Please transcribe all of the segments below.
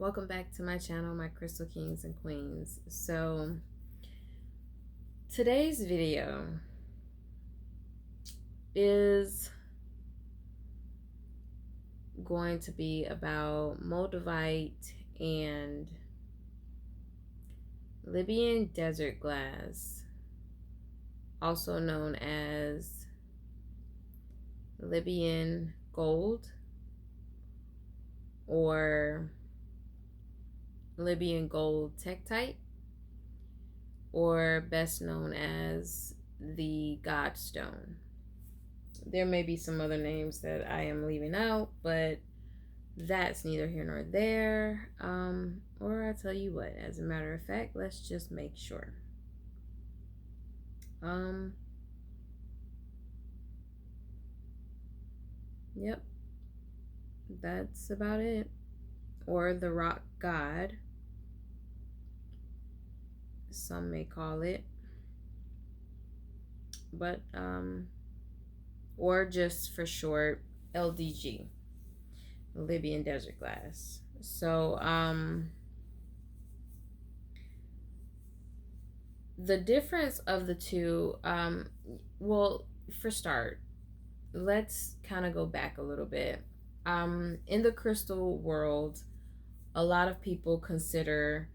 Welcome back to my channel, my crystal kings and queens. So today's video is going to be about Moldavite and Libyan desert glass, also known as Libyan gold or Libyan gold tektite, or best known as the Godstone. There may be some other names that I am leaving out, but that's neither here nor there. Or I tell you what, as a matter of fact, let's just make sure. Yep, that's about it. Or the rock god, some may call it. But or just for short, LDG, Libyan desert glass. So the difference of the two, well, for start, let's kind of go back a little bit. In the crystal world, a lot of people consider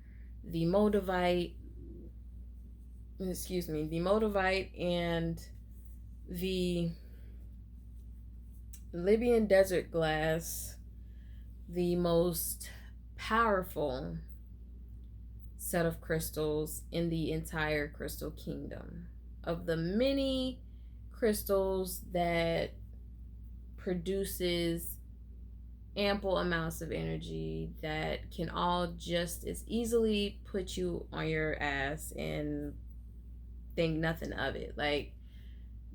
the Moldavite, and the Libyan desert glass the most powerful set of crystals in the entire crystal kingdom. Of the many crystals that produces ample amounts of energy that can all just as easily put you on your ass and think nothing of it. Like,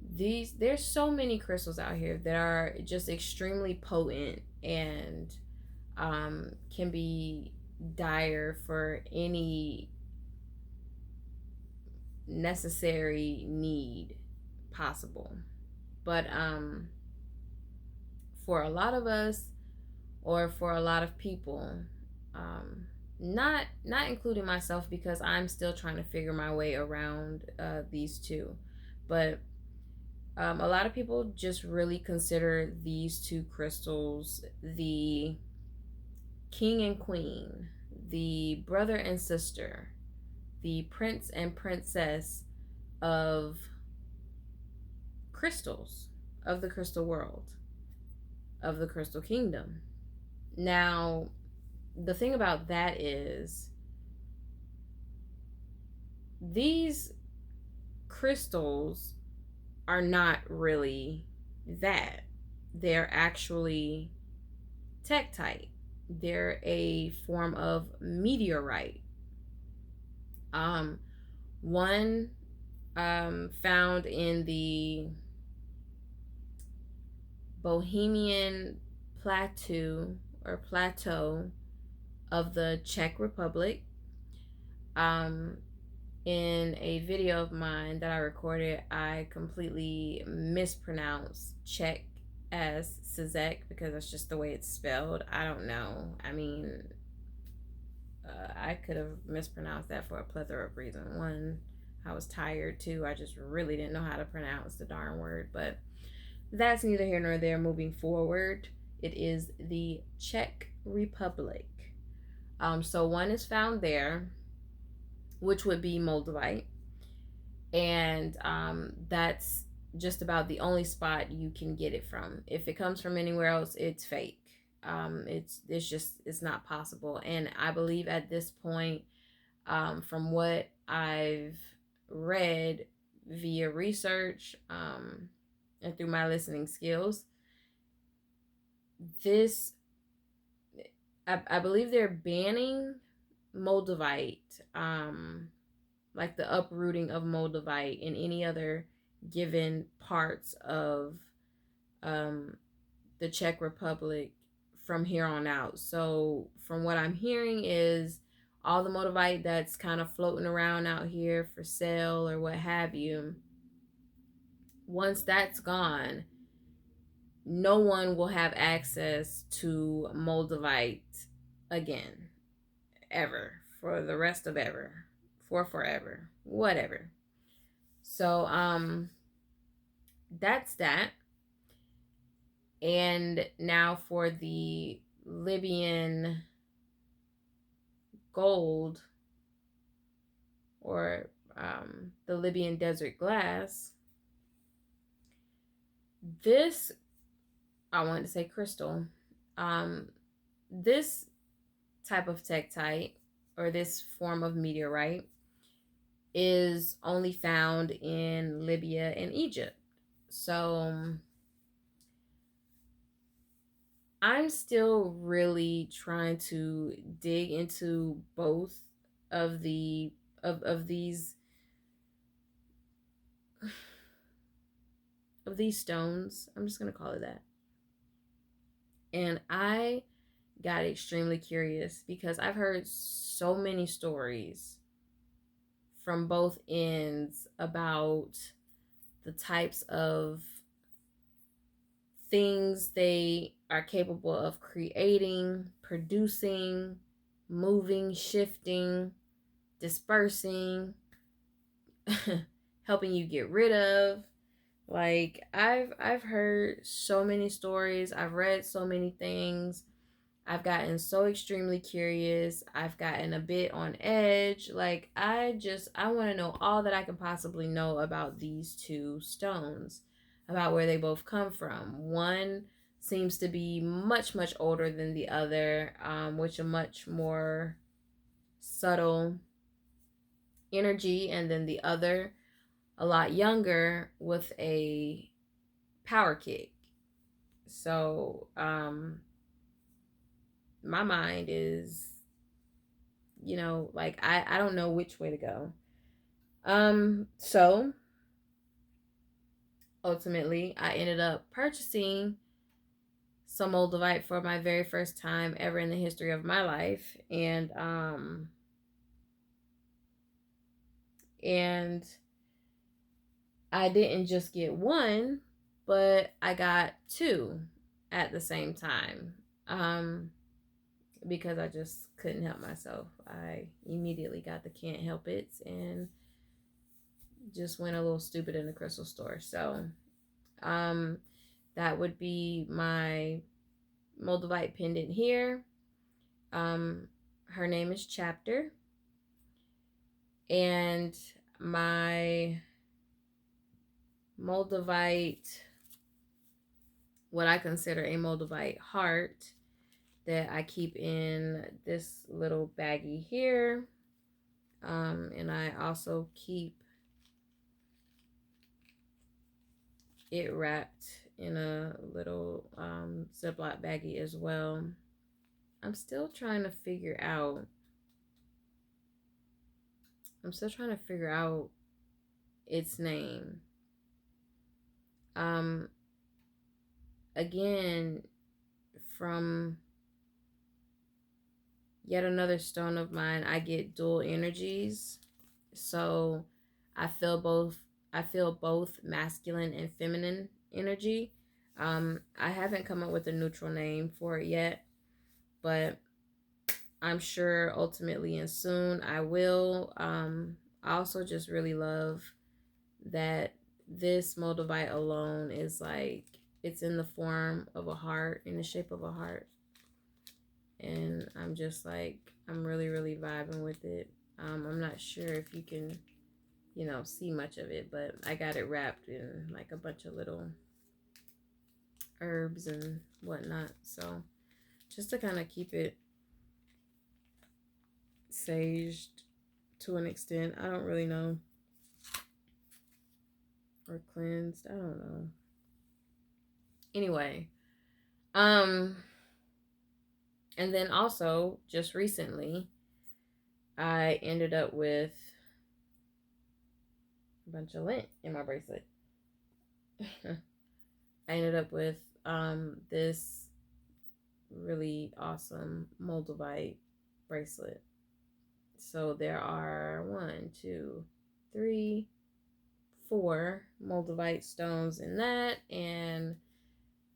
there's so many crystals out here that are just extremely potent and can be dire for any necessary need possible. But for a lot of us, or for a lot of people, not including myself, because I'm still trying to figure my way around these two, but a lot of people just really consider these two crystals the king and queen, the brother and sister, the prince and princess of crystals, of the crystal world, of the crystal kingdom. Now, the thing about that is, these crystals are not really that. They're actually tektite. They're a form of meteorite. One found in the Bohemian plateau of the Czech Republic. In a video of mine that I recorded, I completely mispronounced Czech as Czech because that's just the way it's spelled. I don't know. I mean, I could have mispronounced that for a plethora of reasons. One, I was tired. Two, I just really didn't know how to pronounce the darn word. But that's neither here nor there. Moving forward, it is the Czech Republic. So one is found there, which would be Moldavite, and that's just about the only spot you can get it from. If it comes from anywhere else, it's fake. It's not possible. And I believe at this point, from what I've read via research, and through my listening skills, I believe they're banning Moldavite, like the uprooting of Moldavite in any other given parts of the Czech Republic from here on out. So from what I'm hearing is, all the Moldavite that's kind of floating around out here for sale or what have you, once that's gone, no one will have access to Moldavite again. ever, for the rest of ever, for forever, whatever. So that's that. And now for the Libyan gold, or the Libyan desert glass. This, I wanted to say crystal. Um, this type of tektite, or this form of meteorite, is only found in Libya and Egypt. So I'm still really trying to dig into both of the of these stones. I'm just gonna call it that. And I got extremely curious because I've heard so many stories from both ends about the types of things they are capable of creating, producing, moving, shifting, dispersing, helping you get rid of. Like I've heard so many stories, I've read so many things. I've gotten so extremely curious. I've gotten a bit on edge. Like I want to know all that I can possibly know about these two stones, about where they both come from. One seems to be much much older than the other, which a much more subtle energy, and then the other a lot younger with a power kick. So my mind is, like I don't know which way to go. So ultimately I ended up purchasing some Moldavite for my very first time ever in the history of my life. And I didn't just get one, but I got two at the same time. Because I just couldn't help myself. I immediately got the can't help it and just went a little stupid in the crystal store. So that would be my Moldavite pendant here. Her name is Chapter. And my Moldavite, what I consider a Moldavite heart, that I keep in this little baggie here. And I also keep it wrapped in a little Ziploc baggie as well. I'm still trying to figure out its name. Again, from yet another stone of mine, I get dual energies. So I feel both masculine and feminine energy. I haven't come up with a neutral name for it yet, but I'm sure ultimately and soon I will. I also just really love that this Moldavite alone is like, it's in the form of a heart, in the shape of a heart. And I'm just like, I'm really, really vibing with it. I'm not sure if you can, see much of it, but I got it wrapped in like a bunch of little herbs and whatnot. So just to kind of keep it saged to an extent. I don't really know. Or cleansed. I don't know. Anyway. And then also, just recently, I ended up with a bunch of lint in my bracelet. I ended up with this really awesome Moldavite bracelet. So there are 4 Moldavite stones in that, and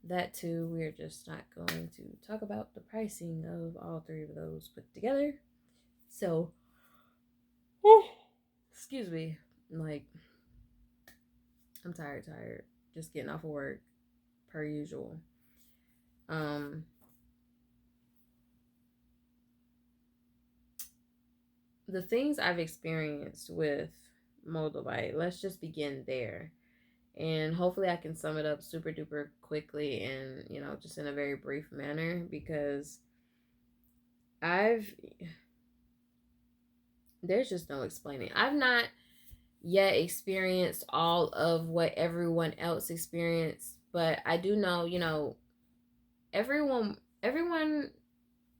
that too, we're just not going to talk about the pricing of all 3 of those put together. So, excuse me. Like, I'm tired. Just getting off of work per usual. Um, the things I've experienced with Moldavite, let's just begin there. And hopefully I can sum it up super duper quickly and, just in a very brief manner because I've, there's just no explaining. I've not yet experienced all of what everyone else experienced, but I do know, everyone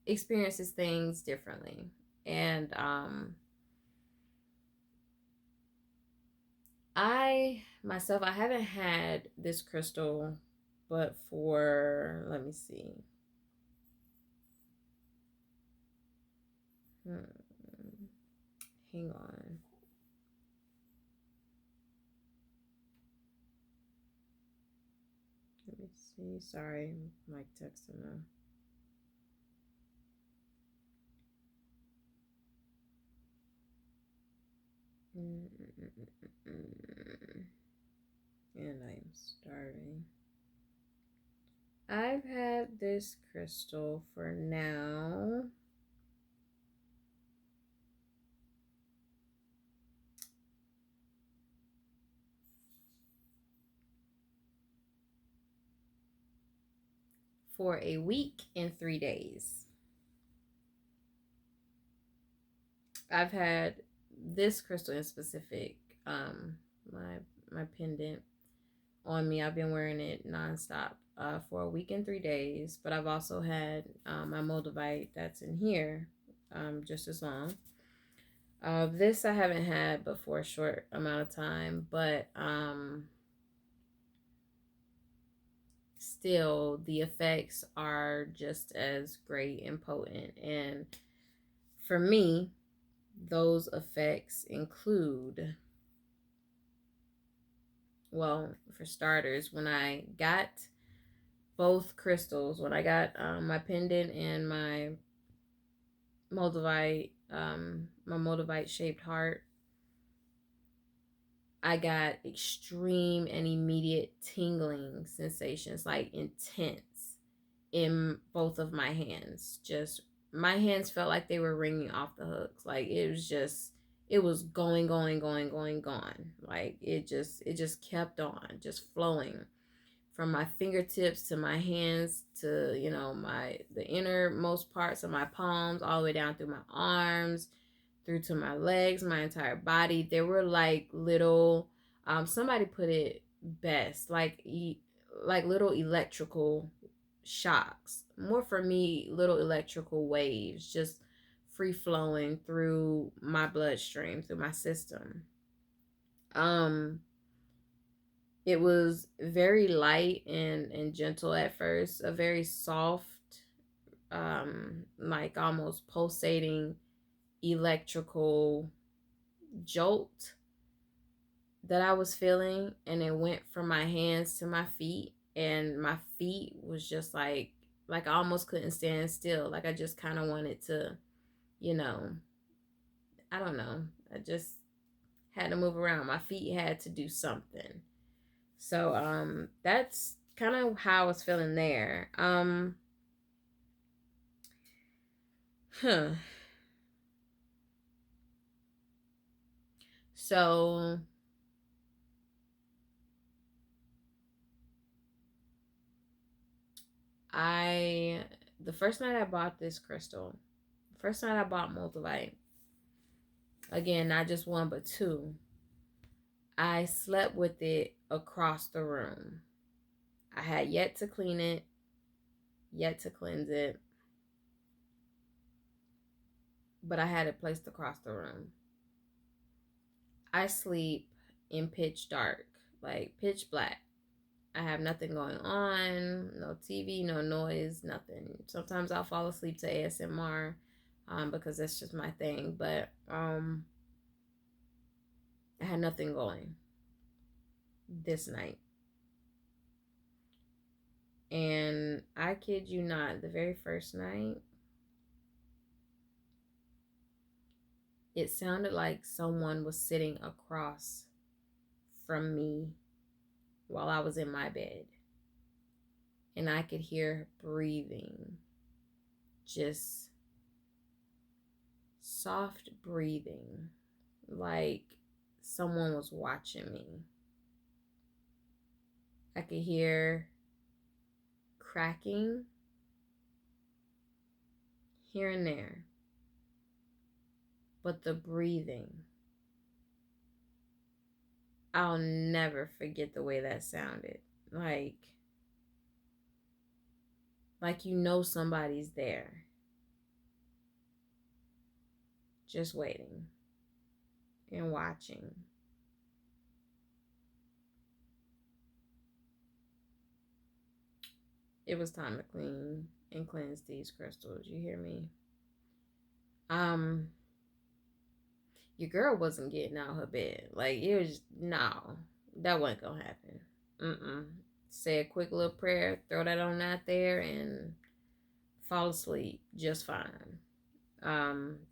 experiences things differently. And I myself, I haven't had this crystal, but for, let me see. Hang on. Let me see. Sorry, Mike texting me. And I'm starving. I've had this crystal for now. For a week and 3 days. I've had this crystal in specific, my my pendant on me. I've been wearing it nonstop for a week and 3 days. But I've also had my Moldavite that's in here just as long. This I haven't had but for a short amount of time, but still the effects are just as great and potent. And for me, those effects include, well, for starters, when I got both crystals, when I got my pendant and my Moldavite shaped heart, I got extreme and immediate tingling sensations, like intense, in both of my hands. Just my hands felt like they were ringing off the hooks. Like it was going. Like it just kept on, just flowing from my fingertips to my hands to, the innermost parts of my palms, all the way down through my arms, through to my legs, my entire body. There were like little, somebody put it best, like little electrical shocks. More for me, little electrical waves just free flowing through my bloodstream, through my system. Um, it was very light and gentle at first, a very soft, like almost pulsating electrical jolt that I was feeling, and it went from my hands to my feet, and my feet was just like I almost couldn't stand still. Like I just kind of wanted to, you know, I don't know. I just had to move around. My feet had to do something. So that's kind of how I was feeling there. Huh. So I the first night I bought this crystal, first night I bought Moldavite, again, not just one but two, I slept with it across the room. I had yet to clean it, yet to cleanse it, but I had it placed across the room. I sleep in pitch dark, like pitch black. I have nothing going on, no TV, no noise, nothing. Sometimes I'll fall asleep to ASMR because that's just my thing, but I had nothing going this night. And I kid you not, the very first night, It sounded like someone was sitting across from me while I was in my bed. And I could hear breathing, just soft breathing, like someone was watching me. I could hear cracking here and there, but the breathing, I'll never forget the way that sounded. Like you know somebody's there, just waiting and watching. It was time to clean and cleanse these crystals. You hear me? Um, your girl wasn't getting out her bed. Like it was no, that wasn't gonna happen. Say a quick little prayer, throw that on out there, and fall asleep just fine.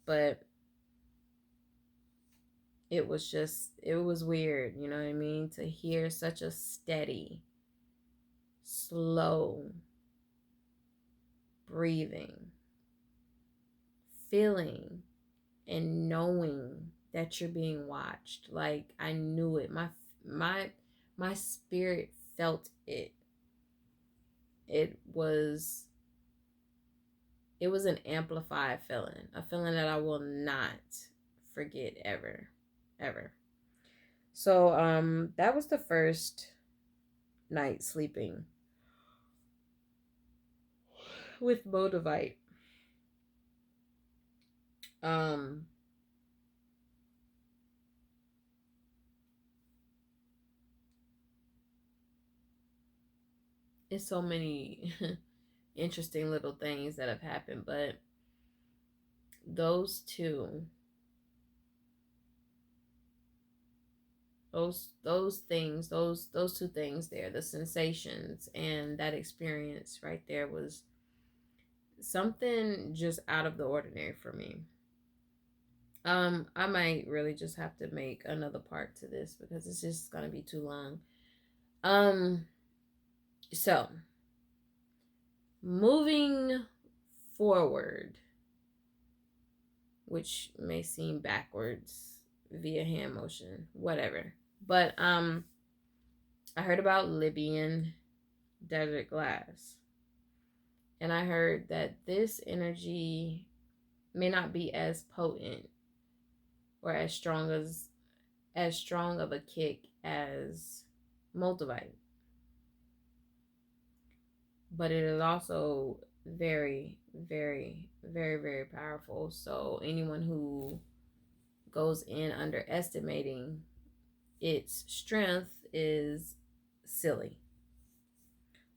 But it was weird, you know what I mean, to hear such a steady, slow breathing, feeling and knowing that you're being watched. Like I knew it. My my spirit felt it. It was an amplified feeling, a feeling that I will not forget ever, ever. So that was the first night sleeping with Moldavite. Um it's so many interesting little things that have happened, but those two those things, those two things there, the sensations and that experience right there was something just out of the ordinary for me. I might really just have to make another part to this because it's just gonna be too long. Um, so moving forward, which may seem backwards via hand motion, whatever. But I heard about Libyan desert glass. And I heard that this energy may not be as potent or as strong of a kick as Moldavite, but it is also very, very, very, very powerful. So anyone who goes in underestimating its strength is silly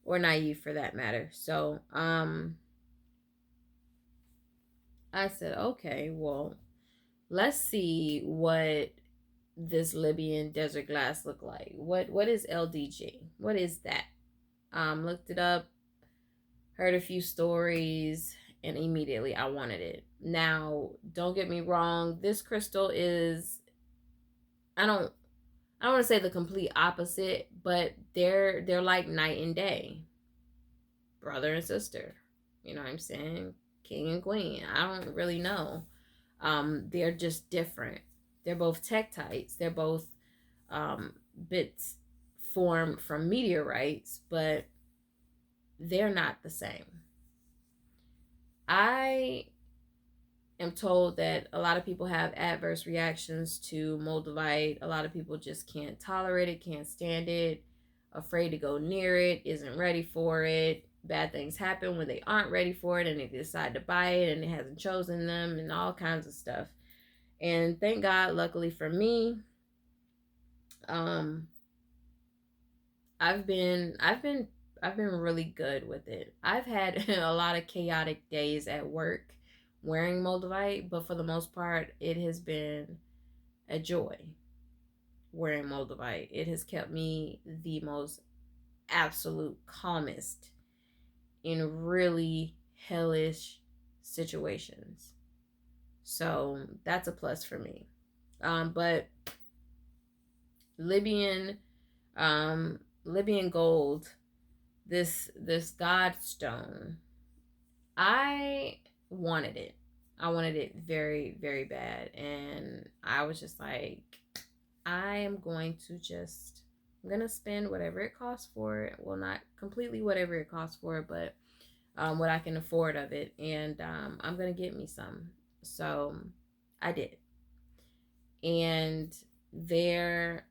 or naive for that matter. So I said, okay, well, let's see what this Libyan desert glass look like. What is LDG? What is that? Looked it up, heard a few stories, and immediately I wanted it. Now, don't get me wrong, this crystal is I don't want to say the complete opposite, but they're like night and day. Brother and sister. You know what I'm saying? King and queen. I don't really know. They're just different. They're both tektites. They're both bits formed from meteorites, but they're not the same. I am told that a lot of people have adverse reactions to Moldavite. A lot of people just can't tolerate it, can't stand it, afraid to go near it, isn't ready for it. Bad things happen when they aren't ready for it and they decide to buy it and it hasn't chosen them and all kinds of stuff. And thank God, luckily for me, um, I've been really good with it. I've had a lot of chaotic days at work wearing Moldavite, but for the most part, it has been a joy wearing Moldavite. It has kept me the most absolute calmest in really hellish situations. So that's a plus for me. But Libyan, Libyan gold, this God stone, I wanted it. I wanted it very, very bad. And I was just like, I am going to just, I'm going to spend whatever it costs for it. Well, not completely whatever it costs for it, but what I can afford of it. And I'm going to get me some. So I did. And there,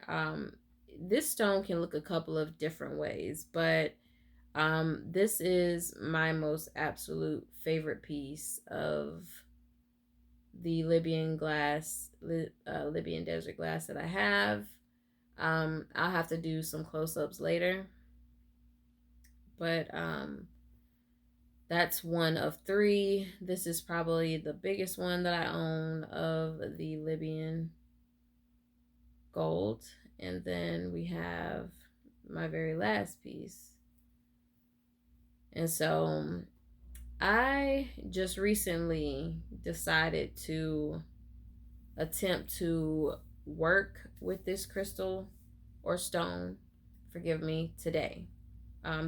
this stone can look a couple of different ways, but this is my most absolute favorite piece of the Libyan glass, Libyan desert glass that I have. I'll have to do some close-ups later, but that's one of three. This is probably the biggest one that I own of the Libyan gold. And then we have my very last piece. And so I just recently decided to attempt to work with this crystal or stone, forgive me, today.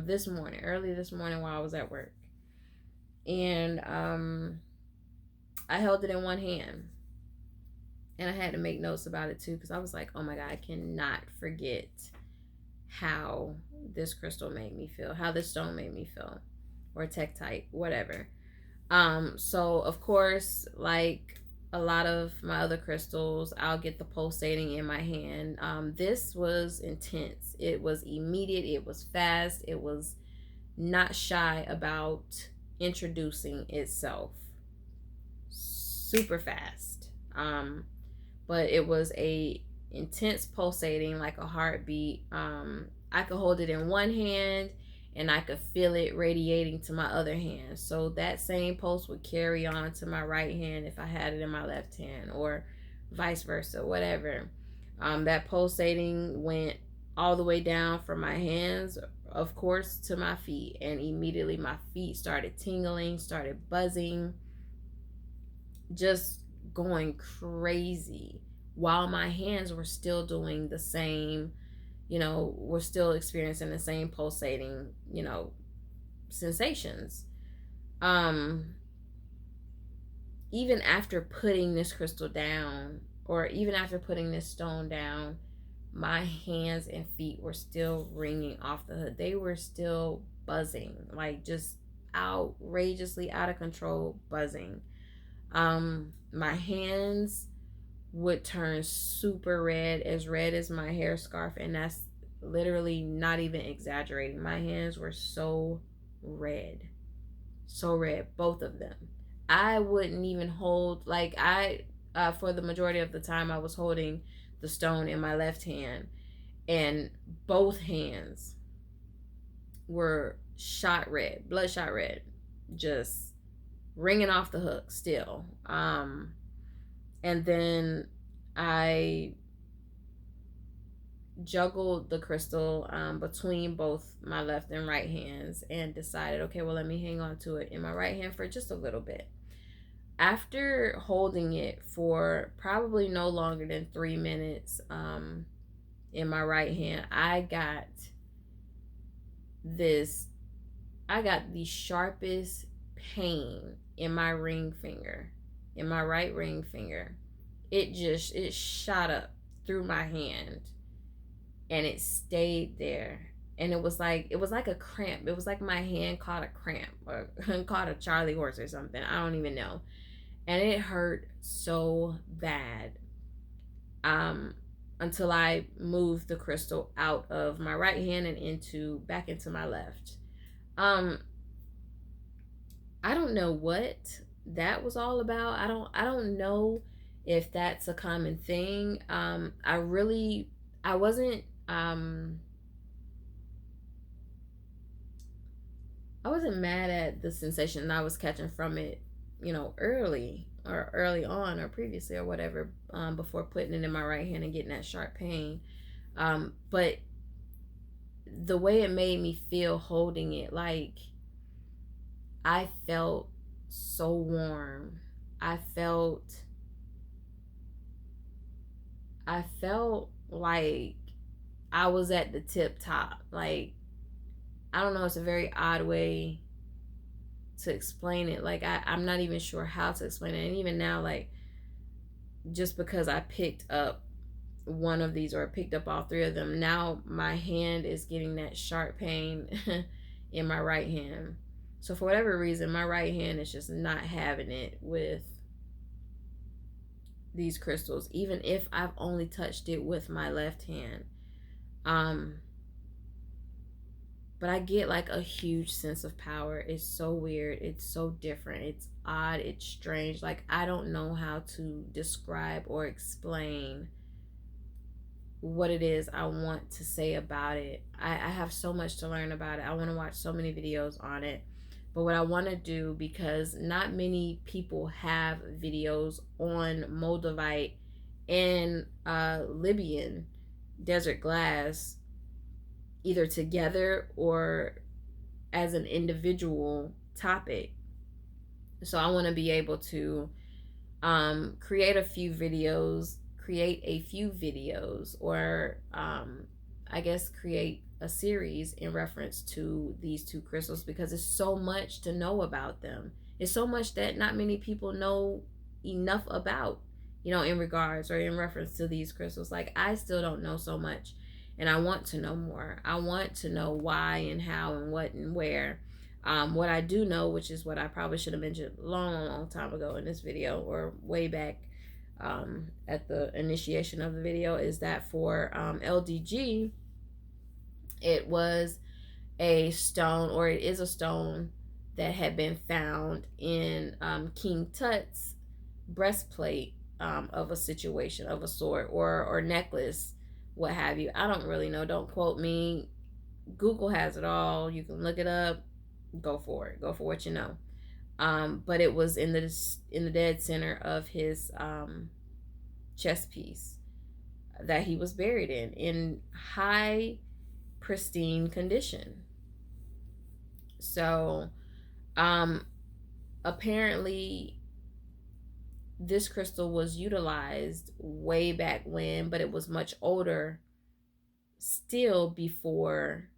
This morning, early this morning while I was at work. And I held it in one hand. And I had to make notes about it too, because I was like, oh my God, I cannot forget how this crystal made me feel, how this stone made me feel, or tektite, whatever. So of course, like a lot of my other crystals, I'll get the pulsating in my hand. This was intense. It was immediate. It was fast. It was not shy about introducing itself. Super fast. But it was a intense pulsating, like a heartbeat. I could hold it in one hand and I could feel it radiating to my other hand. So that same pulse would carry on to my right hand if I had it in my left hand, or vice versa, whatever. That pulsating went all the way down from my hands, of course, to my feet. And immediately my feet started tingling, started buzzing, just going crazy, while my hands were still doing the same, we're still experiencing the same pulsating, sensations. Even after putting this crystal down, or even after putting this stone down, my hands and feet were still ringing off the hood. They were still buzzing, like just outrageously out of control buzzing. My hands would turn super red as my hair scarf, and that's literally not even exaggerating. My hands were so red, both of them. I wouldn't even hold, like for the majority of the time I was holding the stone in my left hand, and both hands were bloodshot red, just ringing off the hook still. And then I juggled the crystal between both my left and right hands and decided, okay, well, let me hang on to it in my right hand for just a little bit. After holding it for probably no longer than 3 minutes in my right hand, I got the sharpest pain in my ring finger, in my right ring finger. It shot up through my hand and it stayed there. And it was like a cramp. It was like my hand caught a cramp, or caught a Charlie horse or something. I don't even know. And it hurt so bad. Until I moved the crystal out of my right hand and back into my left. I don't know what that was all about. I don't know if that's a common thing. I wasn't mad at the sensation I was catching from it, early on or previously or whatever, before putting it in my right hand and getting that sharp pain. But the way it made me feel holding it, like I felt so warm. I felt I felt like I was at the tip top. Like, I don't know, it's a very odd way to explain it. Like, I'm not even sure how to explain it. And even now, like, just because I picked up one of these, or picked up all three of them, now my hand is getting that sharp pain in my right hand. So for whatever reason, my right hand is just not having it with these crystals, even if I've only touched it with my left hand. Um, but I get like a huge sense of power. It's so weird. It's so different. It's odd. It's strange. Like, I don't know how to describe or explain what it is I want to say about it. I have so much to learn about it. I want to watch so many videos on it. But what I want to do, because not many people have videos on Moldavite and Libyan desert glass, either together or as an individual topic. So I want to be able to create a few videos, or I guess create a series in reference to these two crystals, because it's so much to know about them. It's so much that not many people know enough about, in regards or in reference to these crystals. Like, I still don't know so much, and I want to know more. I want to know why and how and what and where. What I do know, which is what I probably should have mentioned long time ago in this video, or way back at the initiation of the video, is that for LDG, it was a stone, or it is a stone that had been found in King Tut's breastplate of a situation of a sort, or necklace, what have you. I don't really know. Don't quote me. Google has it all. You can look it up. Go for it. Go for what you know. But it was in the dead center of his chest piece that he was buried in high pristine condition. So apparently this crystal was utilized way back when, but it was much older, still before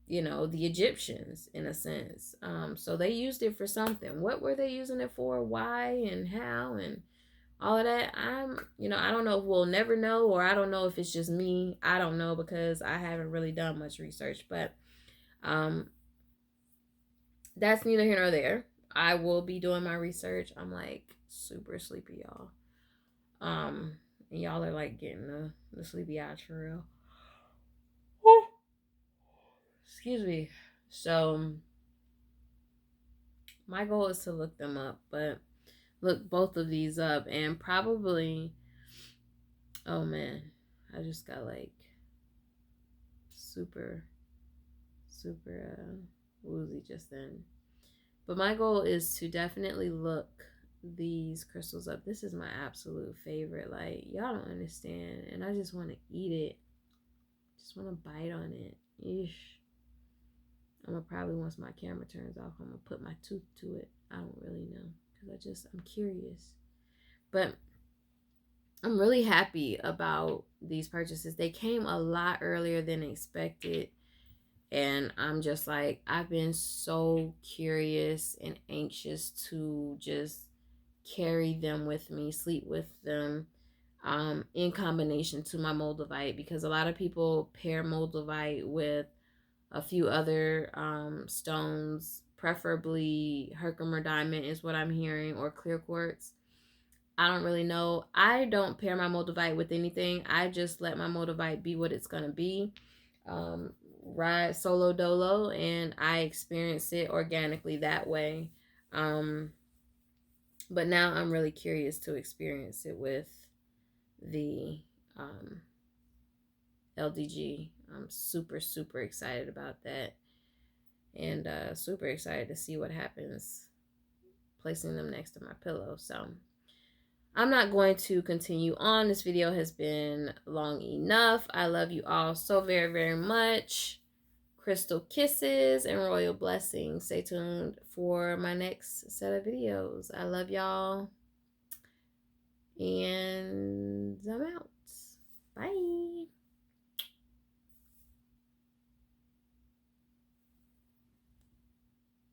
the Egyptians, in a sense. So they used it for something. What were they using it for? Why and how and all of that? I don't know if we'll never know, or I don't know if it's just me. I don't know, because I haven't really done much research. But that's neither here nor there. I will be doing my research. I'm like super sleepy, y'all. And y'all are like getting the sleepy eyes for real. Excuse me. So my goal is to look them up, but look both of these up, and probably, oh man, I just got like super woozy just then. But my goal is to definitely look these crystals up. This is my absolute favorite. Like, y'all don't understand, and I just want to eat it. Just want to bite on it. Eesh. I'm gonna probably, once my camera turns off, I'm gonna put my tooth to it. I don't really know, because I'm curious. But I'm really happy about these purchases. They came a lot earlier than expected. And I'm just like, I've been so curious and anxious to just carry them with me, sleep with them, in combination to my Moldavite, because a lot of people pair Moldavite with a few other stones, preferably Herkimer diamond is what I'm hearing, or clear quartz. I don't really know. I don't pair my Moldavite with anything. I just let my Moldavite be what it's going to be. Ride solo dolo, and I experience it organically that way. But now I'm really curious to experience it with the LDG. I'm super excited about that, and super excited to see what happens placing them next to my pillow. So I'm not going to continue on. This video has been long enough. I love you all so very much. Crystal kisses and royal blessings. Stay tuned for my next set of videos. I love y'all.